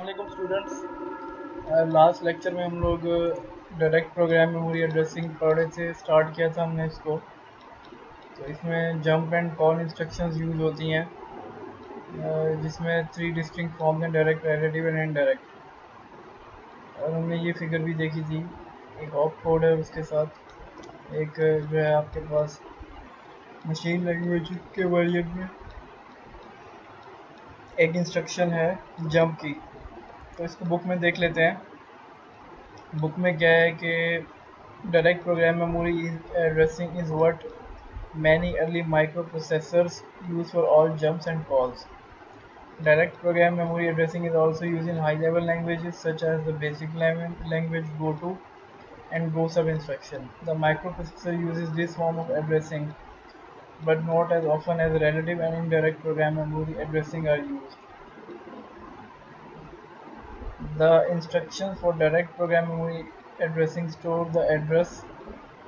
वालेकुम students. Last lecture में हम लोग डायरेक्ट प्रोग्राम मेमोरी एड्रेसिंग पढ़े थे। स्टार्ट किया था हमने इसको। तो इसमें jump and call instructions use होती हैं, जिसमें थ्री डिस्टिंक्ट फॉर्म हैं: डायरेक्ट, रिलेटिव एंड इनडायरेक्ट। और हमने ये फिगर भी देखी थी। एक ऑप कोड है, उसके साथ एक जो है आपके पास मशीन लैंग्वेज के वर्जन में एक इंस्ट्रक्शन है जंप की। तो इसको बुक में देख लेते हैं। बुक में क्या है कि direct program memory addressing is what many early microprocessors use for all jumps and calls. Direct program memory addressing is also used in high-level languages such as the basic language GoTo and GoSub instruction. The microprocessor uses this form of addressing, but not as often as relative and indirect program memory addressing are used. The instructions for direct program memory addressing store the address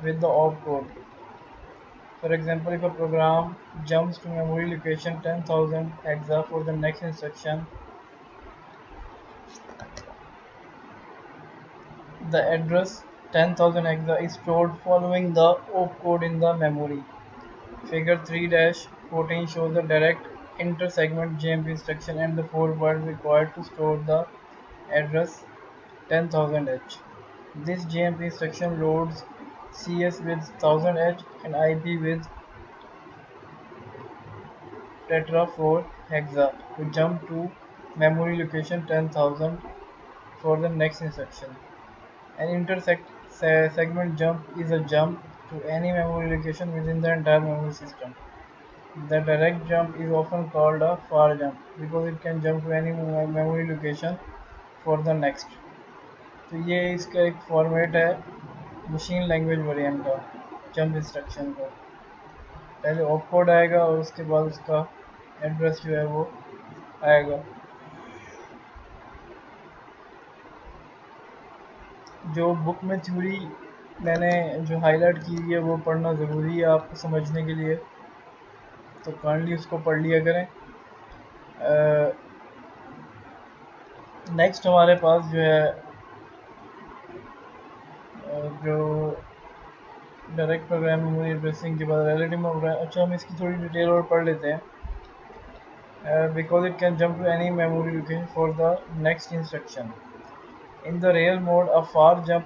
with the opcode. For example, if a program jumps to memory location 10,000 hexa for the next instruction, the address 10,000 hexa is stored following the opcode in the memory. Figure 3-14 shows the direct inter-segment jump instruction and the 4 bytes required to store the address 10,000h. This jump instruction loads CS with 1000h and IP with tetra 4 hexa to jump to memory location 10,000 for the next instruction. An intersegment jump is a jump to any memory location within the entire memory system. The direct jump is often called a far jump because it can jump to any memory location for the next. तो ये इसका एक format है machine language variant का jump instruction का। पहले op code आएगा और उसके बाद उसका एड्रेस जो है वो आएगा। जो बुक में थ्योरी मैंने जो हाईलाइट की है वो पढ़ना ज़रूरी है आपको समझने के लिए, तो काइंडली उसको पढ़ लिया करें। नेक्स्ट हमारे पास जो है जो डायरेक्ट प्रोग्राम मेमोरी एड्रेसिंग के बाद रिलेटिव प्रोग्राम, अच्छा हम इसकी थोड़ी डिटेल और पढ़ लेते हैं। Because it can jump to any memory location for the next instruction. In the real mode, a far jump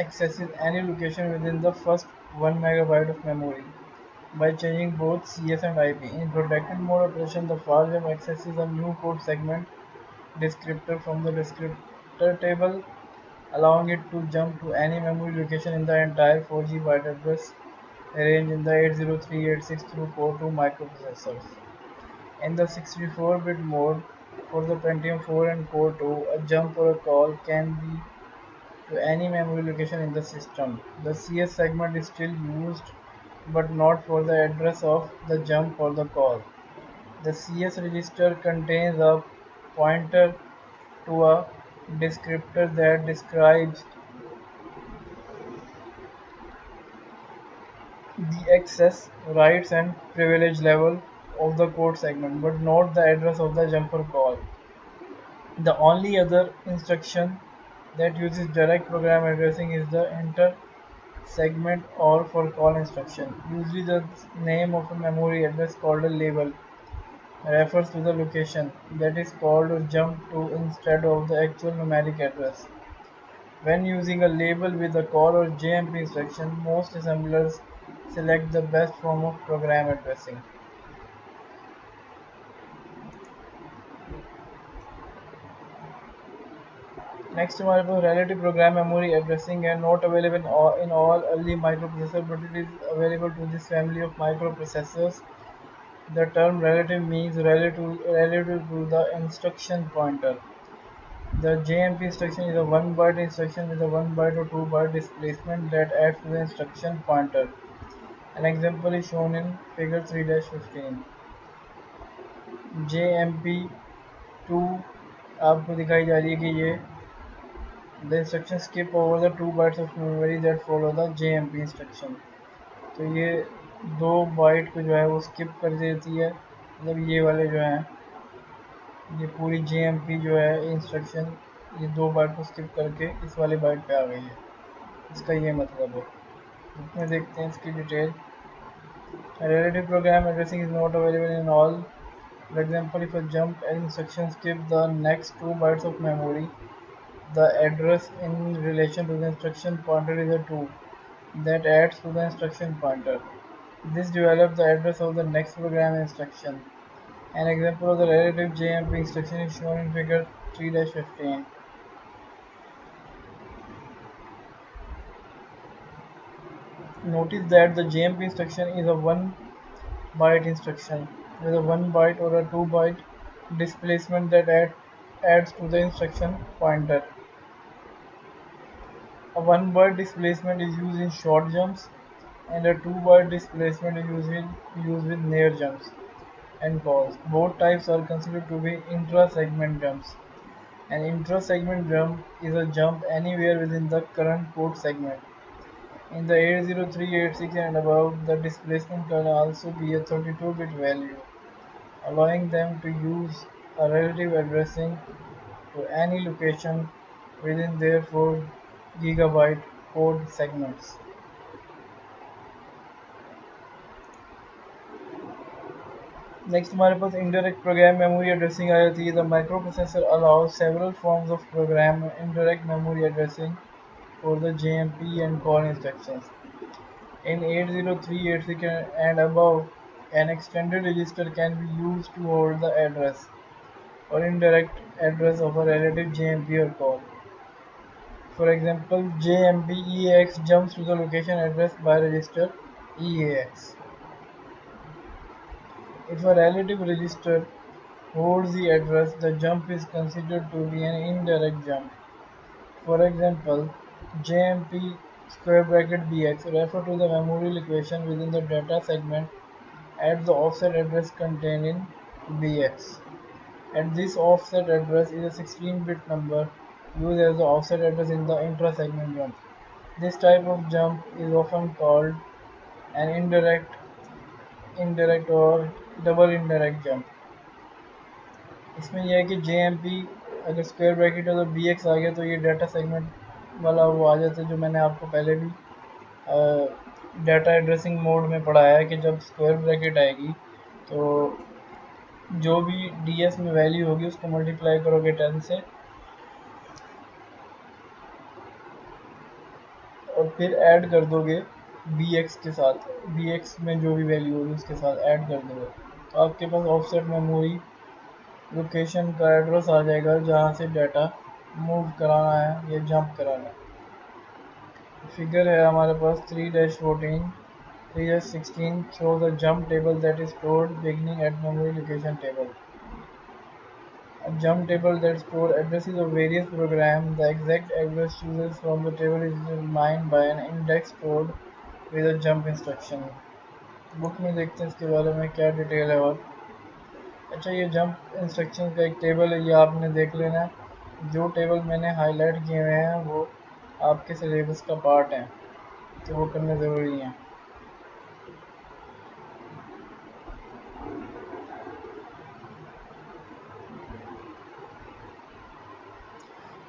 accesses any location within the first 1 megabyte of memory by changing both CS and IP. In protected mode operation, the far jump accesses a new code segment descriptor from the descriptor table, allowing it to jump to any memory location in the entire 4G byte address range in the 80386 through 42 microprocessors. In the 64-bit mode, for the Pentium 4 and Core 2, a jump or a call can be to any memory location in the system. The CS segment is still used, but not for the address of the jump or the call. The CS register contains a pointer to a descriptor that describes the access, rights, and privilege level of the code segment, but not the address of the jumper call. The only other instruction that uses direct program addressing is the enter segment or for call instruction. Usually the name of a memory address called a label refers to the location that is called or jumped to instead of the actual numeric address. When using a label with a call or JMP instruction, most assemblers select the best form of program addressing. Next हमारे पास relative program memory addressing है, not available in all early microprocessors, but it is available to this family of microprocessors. The term relative means relative to the instruction pointer. The JMP instruction is a 1 byte instruction with a 1 byte or 2 byte displacement that adds to the instruction pointer. An example is shown in figure 3-15. JMP2 आपको दिखाई जा रही है कि ये the instruction skip over the 2 bytes of memory that follow the JMP instruction. तो ये 2 bite को जो है वो स्किप कर देती है, मतलब ये वाले जो हैं ये पूरी JMP जो है इंस्ट्रक्शन ये 2 बाइट को स्किप करके इस वाले बाइट पे आ गई है, इसका ये मतलब है। इसमें देखते हैं इसकी detail. Relative program addressing is not available in all. For example, if a jump instruction skips the next 2 bytes of memory, the address in relation to the instruction pointer is a 2 that adds to the instruction pointer. This develops the address of the next program instruction. An example of the relative JMP instruction is shown in figure 3-15. Notice that the JMP instruction is a 1 byte instruction with a 1 byte or a 2 byte displacement that adds to the instruction pointer. A 1 byte displacement is used in short jumps and a 2 byte displacement is used with near jumps and calls. Both types are considered to be intra-segment jumps. An intra-segment jump is a jump anywhere within the current code segment. In the 80386 and above, the displacement can also be a 32-bit value, allowing them to use a relative addressing to any location within their 4 gigabyte code segments. Next हमारे पास indirect program memory addressing आ जाती है. The microprocessor allows several forms of program indirect memory addressing for the JMP and call instructions. In 80386 and above, an extended register can be used to hold the address or indirect address of a relative JMP or call. For example, JMP EAX jumps to the location addressed by register EAX. If a relative register holds the address, the jump is considered to be an indirect jump. For example, JMP square bracket BX refer to the memory location within the data segment at the offset address contained in BX. And this offset address is a 16-bit number used as the offset address in the intra-segment jump. This type of jump is often called an indirect or double indirect jump. इसमें यह है कि JMP अगर square bracket है तो BX आ गया तो ये डाटा सेगमेंट वाला वो आ जाता है, जो मैंने आपको पहले भी डाटा एड्रेसिंग मोड में पढ़ाया है कि जब स्क्वायर ब्रैकेट आएगी तो जो भी DS में वैल्यू होगी उसको मल्टीप्लाई करोगे 10 से और फिर ऐड कर दोगे BX के साथ, BX में जो भी वैल्यू होगी उसके साथ ऐड कर दोगे तो आपके पास ऑफसेट मेमोरी लोकेशन का एड्रेस आ जाएगा जहाँ से डाटा मूव कराना है या जंप कराना है. फिगर है हमारे पास 3-14 3-16 shows a jump table that is stored beginning at memory location table. A jump table that stores addresses of various programs. The exact address chosen from the table is determined by an index stored with a jump instruction. Book में देखते हैं इसके बारे में क्या detail है. और अच्छा, ये जंप इंस्ट्रक्शन का एक टेबल है, ये आपने देख लेना है. जो टेबल मैंने हाईलाइट किए हुए हैं वो आपके सिलेबस का पार्ट है तो वो करने ज़रूरी है.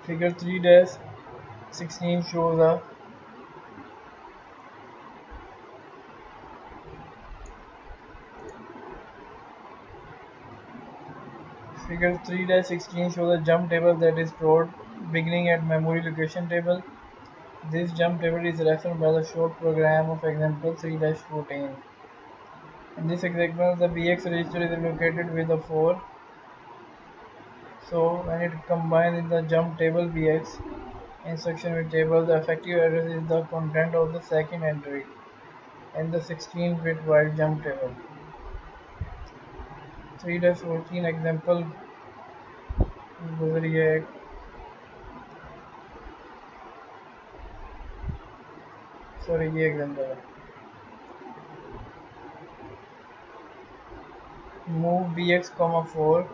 Figure 3-16 shows a Figure 3-16 shows a jump table that is stored beginning at memory location table. This jump table is referenced by the short program of example 3-14. In this example, the BX register is located with a 4. So when it combines in the jump table BX instruction with table, the effective address is the content of the second entry in the 16-bit while jump table. 3-14 example गुजरी है. Sorry, ये example है. Move BX, 4.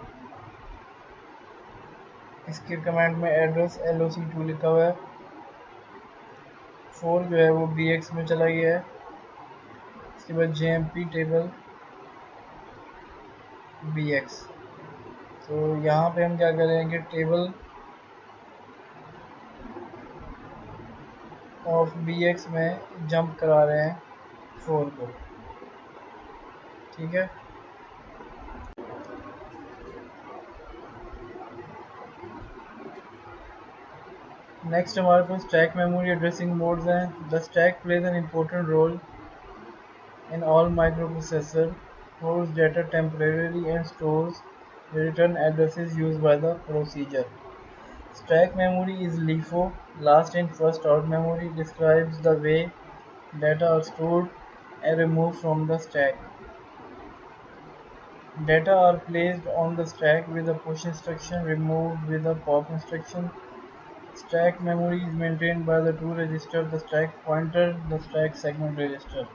इसके command में address LOC2 लिखा हुआ है. 4 जो है वो BX में चला गया है. इसके बाद JMP टेबल BX. तो यहाँ पे हम क्या करेंगे, टेबल ऑफ बी एक्स में जंप करा रहे हैं 4 को। ठीक है। नेक्स्ट हमारे पास स्टैक मेमोरी एड्रेसिंग मोड्स हैं। The stack plays an important role in all microprocessor, holds data temporarily and stores the return addresses used by the procedure. Stack memory is LIFO, last in first out memory, describes the way data are stored and removed from the stack. Data are placed on the stack with a push instruction, removed with a pop instruction. Stack memory is maintained by the two registers, the stack pointer, the stack segment register.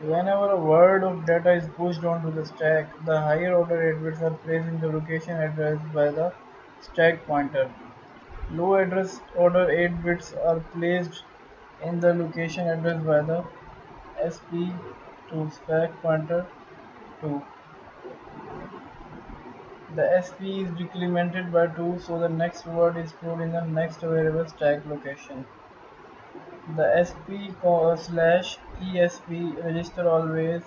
Whenever a word of data is pushed onto the stack, the higher order 8 bits are placed in the location addressed by the stack pointer. Low address order 8 bits are placed in the location addressed by the SP to stack pointer 2. The SP is decremented by 2, so the next word is stored in the next available stack location. The SP slash ESP register always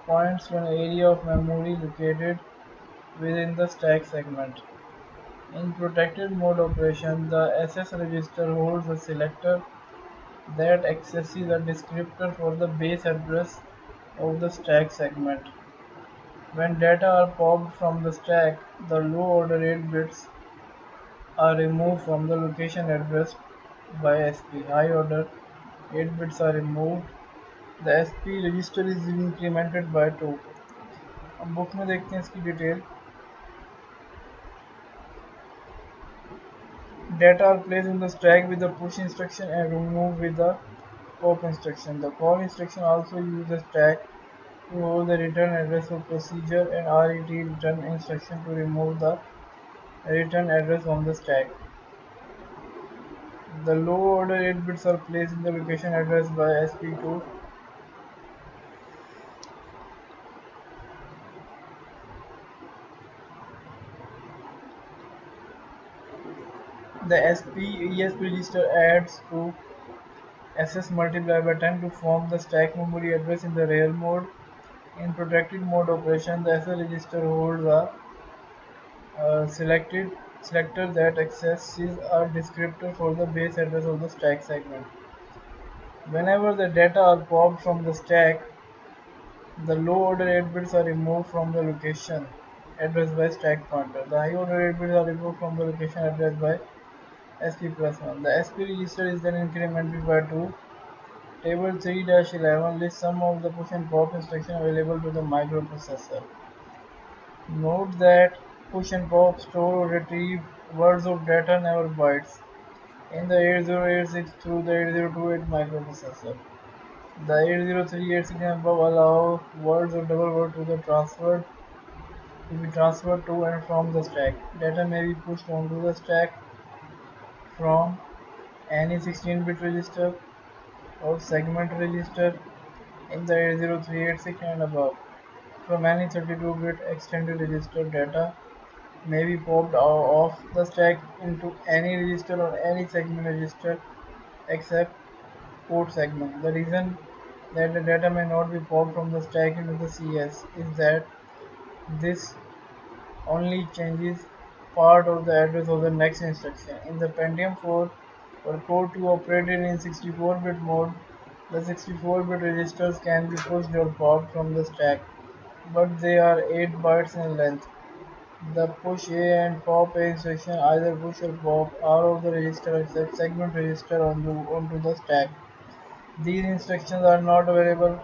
points to an area of memory located within the stack segment. In protected mode operation, the SS register holds a selector that accesses a descriptor for the base address of the stack segment. When data are popped from the stack, the low order 8 bits are removed from the location addressed by SP. High order 8 bits are removed. The SP register is incremented by 2. अब book में देखते हैं इसकी detail. Data are placed in the stack with the push instruction and removed with the pop instruction. The call instruction also uses the stack to hold the return address of procedure and RET return instruction to remove the return address from the stack. The low order 8 bits are placed in the location address by SP2. The SP ESP register adds to SS multiplied by 10 to form the stack memory address in the real mode. In protected mode operation, the SS register holds a selector that accesses a descriptor for the base address of the stack segment. Whenever the data are popped from the stack, the low order 8 bits are removed from the location addressed by stack pointer. The high order 8 bits are removed from the location addressed by SP plus 1. The SP register is then incremented by 2. Table 3-11 lists some of the push and pop instructions available to the microprocessor. Note that push and pop store or retrieve words of data, never bytes, in the 8086 through the 8028 microprocessor. The 80386 and above allow words or double word to be transferred to and from the stack. Data may be pushed onto the stack from any 16-bit register or segment register in the 80386 and above. From any 32-bit extended register, data may be popped off the stack into any register or any segment register except port segment. The reason that the data may not be popped from the stack into the CS is that this only changes part of the address of the next instruction. In the Pentium 4 or Core 2 operated in 64-bit mode, the 64-bit registers can be pushed or popped from the stack, but they are 8 bytes in length. The push A and pop A instruction either push or pop all of the register except segment register onto the stack. These instructions are not available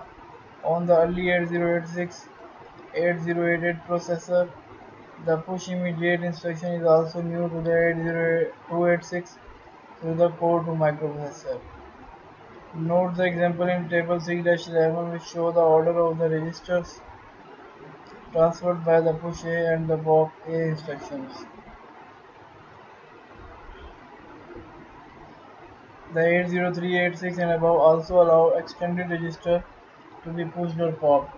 on the early 8086 8088 processor. The push immediate instruction is also new to the 80286 through the Core 2 microprocessor. Note the example in table 3-11 which show the order of the registers transferred by the push A and the pop A instructions. The 80386 and above also allow extended register to be pushed or popped.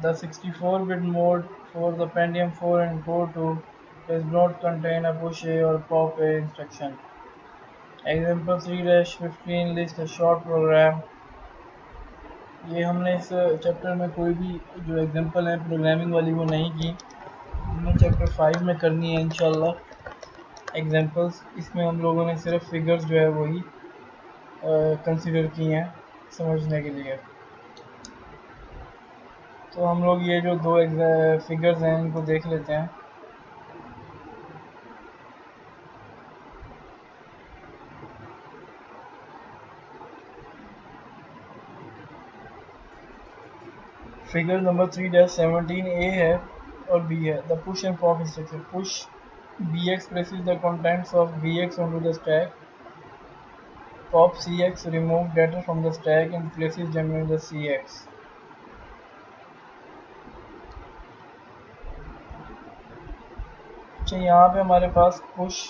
The 64-bit mode for the Pentium 4 and Core 2 does not contain a push A or pop A instruction. Example 3-15 list a short program. ये हमने इस chapter में कोई भी जो example है programming वाली वो नहीं की, हमने चैप्टर 5 में करनी है इंशाल्लाह एग्जांपल्स। इसमें हम लोगों ने सिर्फ फिगर्स जो है वही कंसीडर की हैं समझने के लिए। तो हम लोग ये जो दो फिगर्स हैं इनको देख लेते हैं। फिगर नंबर 3-17 ए है और बी है। The push and pop instruction push bx places the contents of bx onto the stack. Pop cx remove data from the stack and places them in the cx. अच्छा, यहाँ पे हमारे पास push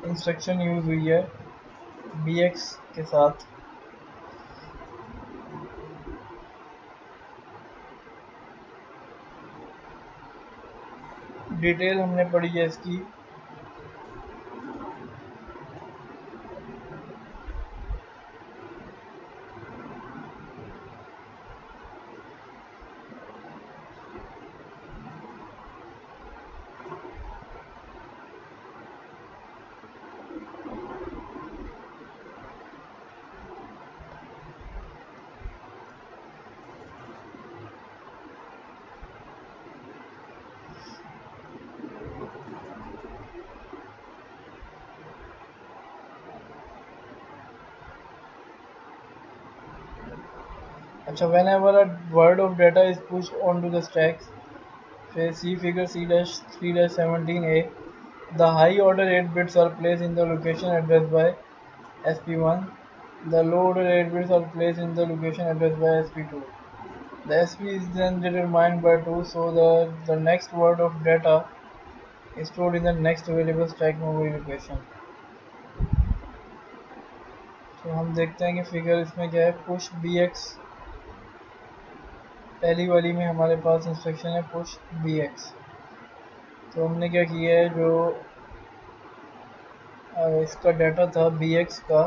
instruction use हुई है bx के साथ। Detail हमने पढ़ी है इसकी। अच्छा, whenever a word of data is pushed onto the stack, say see figure C-3-17A, the high order 8 bits are placed in the location addressed by SP1. The low order 8 bits are placed in the location addressed by SP2. The SP is then determined by 2 so that the next word of data is stored in the next available stack memory location. तो हम देखते हैं कि figure इसमें क्या है। Push bx पहली वाली में हमारे पास इंस्ट्रक्शन है पुश bx। तो हमने क्या किया है, जो इसका डाटा था bx का,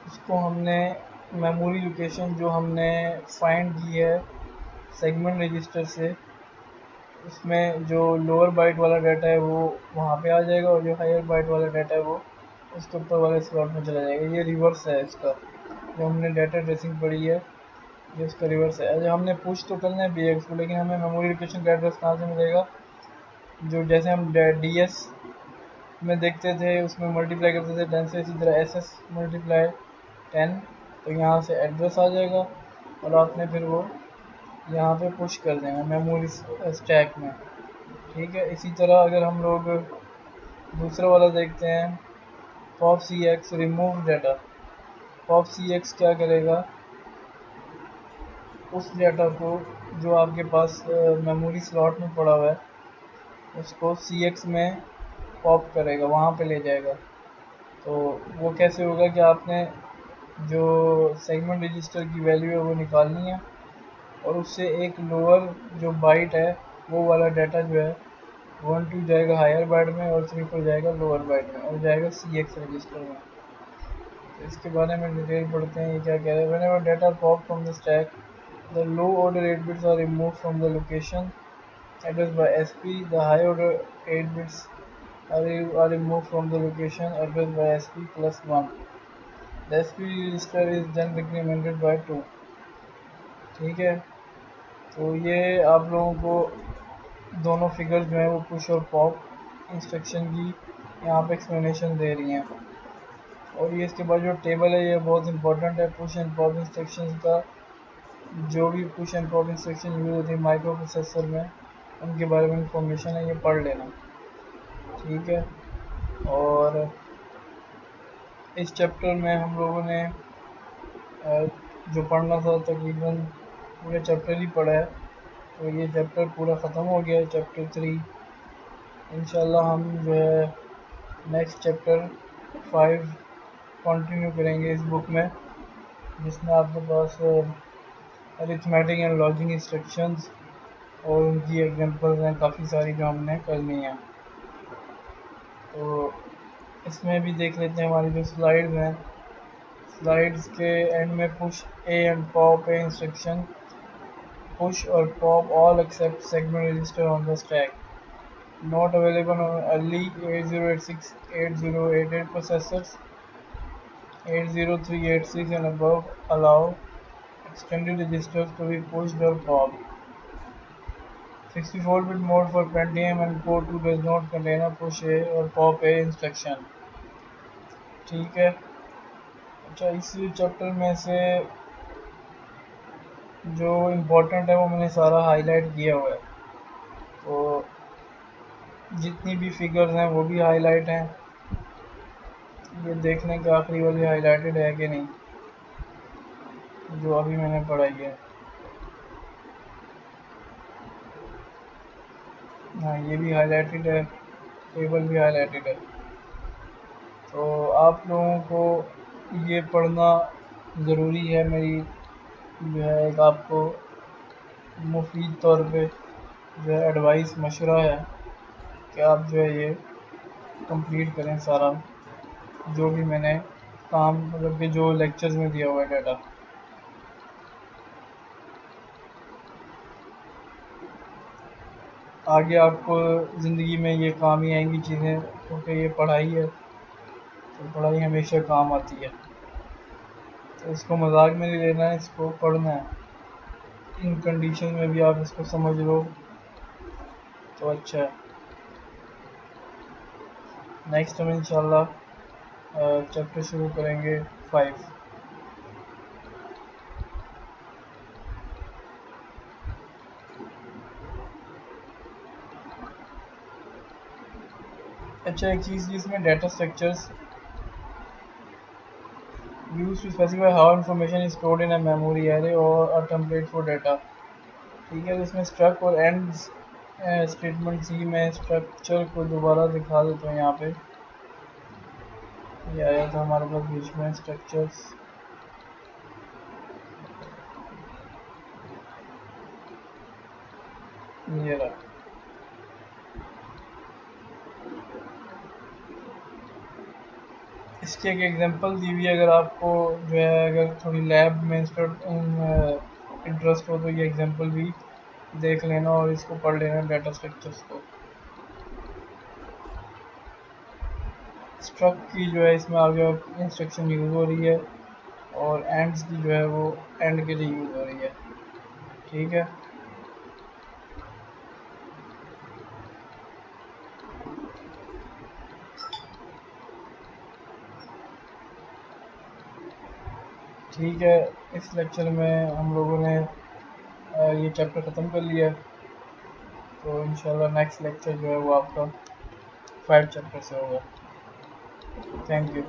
उसको हमने मेमोरी लोकेशन जो हमने फाइंड की है सेगमेंट रजिस्टर से, उसमें जो लोअर बाइट वाला डाटा है वो वहाँ पे आ जाएगा और जो हायर बाइट वाला डाटा है वो उसके ऊपर वाले स्लॉट में चला जाएगा। ये रिवर्स है इसका, जो हमने डाटा ट्रेसिंग पढ़ी है ये उसका रिवर्स है। जो हमने पुश तो करना है bx को, लेकिन हमें मेमोरी लोकेशन का एड्रेस कहाँ से मिलेगा, जो जैसे हम ds में देखते थे उसमें मल्टीप्लाई करते थे 10 से, इसी तरह ss मल्टीप्लाई 10, तो यहाँ से एड्रेस आ जाएगा और आपने फिर वो यहाँ पे पुश कर देना मेमोरी स्टैक में। ठीक है, इसी तरह अगर हम लोग दूसरा वाला देखते हैं pop cx remove data. Pop cx क्या करेगा, उस डाटा को जो आपके पास मेमोरी स्लॉट में पड़ा हुआ है उसको cx में पॉप करेगा, वहाँ पे ले जाएगा। तो वो कैसे होगा कि आपने जो सेगमेंट रजिस्टर की वैल्यू है वो निकालनी है और उससे एक लोअर जो बाइट है वो वाला डाटा जो है 1 2 जाएगा हायर बाइट में और 3 4 जाएगा लोअर बाइट में और जाएगा cx रजिस्टर में। तो इसके बारे में डिटेल पढ़ते हैं ये क्या कह रहा है। Whenever data pop from the stack the low order 8 bits are removed from the location addressed by SP. The high order 8 bits are removed from the location addressed by SP plus 1. The SP register is then incremented by 2. ठीक है, तो ये आप लोगों को दोनों figures जो हैं वो पुश और पॉप इंस्ट्रक्शन की यहाँ पे एक्सप्लेनेशन दे रही हैं। और ये इसके बाद जो टेबल है ये बहुत इंपॉर्टेंट है। पुश एंड पॉप इंस्ट्रक्शन का जो भी push and pop instruction use होती है माइक्रो प्रोसेसर में उनके बारे में इंफॉर्मेशन है, ये पढ़ लेना। ठीक है, और इस चैप्टर में हम लोगों ने जो पढ़ना था तकरीबन पूरे चैप्टर ही पढ़ा है। तो ये चैप्टर पूरा ख़त्म हो गया है, चैप्टर 3। इंशाल्लाह हम जो है नेक्स्ट चैप्टर 5 कंटिन्यू करेंगे इस बुक में, जिसमें आपके पास अरिथमेटिक एंड लॉजिक इंस्ट्रक्शंस और उनकी एग्जांपल्स हैं काफ़ी सारी जो हमने करनी है। तो इसमें भी देख लेते हैं हमारी जो स्लाइड्स हैं। स्लाइड्स के एंड में push A and pop A instruction push or pop all except segment register on the stack. Not available on early 8086, 8088 processors. 80386 and above allow extended registers to be pushed or popped. 64-bit mode for Pentium and Core 2 does not contain a push A or pop A instruction. ठीक है। अच्छा, इस chapter में से जो important है वो मैंने सारा हाईलाइट किया हुआ है। तो जितनी भी फिगर्स हैं वो भी हाईलाइट हैं। ये देखने के आखिरी वाली हाईलाइटेड है कि नहीं, जो अभी मैंने पढ़ाई है। हाँ, ये भी हाईलाइटेड है, टेबल भी हाईलाइटेड है। तो आप लोगों को ये पढ़ना ज़रूरी है। मेरी जो है एक आपको मुफीद तौर पे जो है एडवाइस मशवरा है कि आप जो है ये कंप्लीट करें सारा जो भी मैंने काम मतलब कि जो लेक्चर्स में दिया हुआ है डाटा। आगे आपको ज़िंदगी में ये काम ही आएंगी चीज़ें, क्योंकि ये पढ़ाई है, तो पढ़ाई हमेशा काम आती है। तो इसको मजाक में नहीं लेना है, इसको पढ़ना है। इन कंडीशन में भी आप इसको समझ लो तो अच्छा है। नेक्स्ट हम इंशाल्लाह चैप्टर शुरू करेंगे 5। अच्छा, एक चीज़ जिसमें data structures use to specify how information is stored in a memory array और अ टेम्पलेट फॉर डाटा। ठीक है, तो इसमें स्ट्रक और एंड्स स्टेटमेंट सी में स्ट्रक्चर को दोबारा दिखा देता हूँ। यहाँ पे ये आया था हमारे पास बीच में स्ट्रक्चर्स, ये रहा। इसकी एक एग्जांपल दी हुई है। अगर आपको जो है अगर थोड़ी लैब में इंटरेस्ट हो तो ये एग्जांपल भी देख लेना और इसको पढ़ लेना, डाटा स्ट्रक्चर्स को। स्ट्रक की जो है इसमें आगे इंस्ट्रक्शन यूज़ हो रही है और एंड्स की जो है वो एंड के लिए यूज़ हो रही है। ठीक है, ठीक है। इस लेक्चर में हम लोगों ने ये चैप्टर ख़त्म कर लिया है। तो इंशाल्लाह नेक्स्ट लेक्चर जो है वो आपका 5 चैप्टर से होगा। Thank you.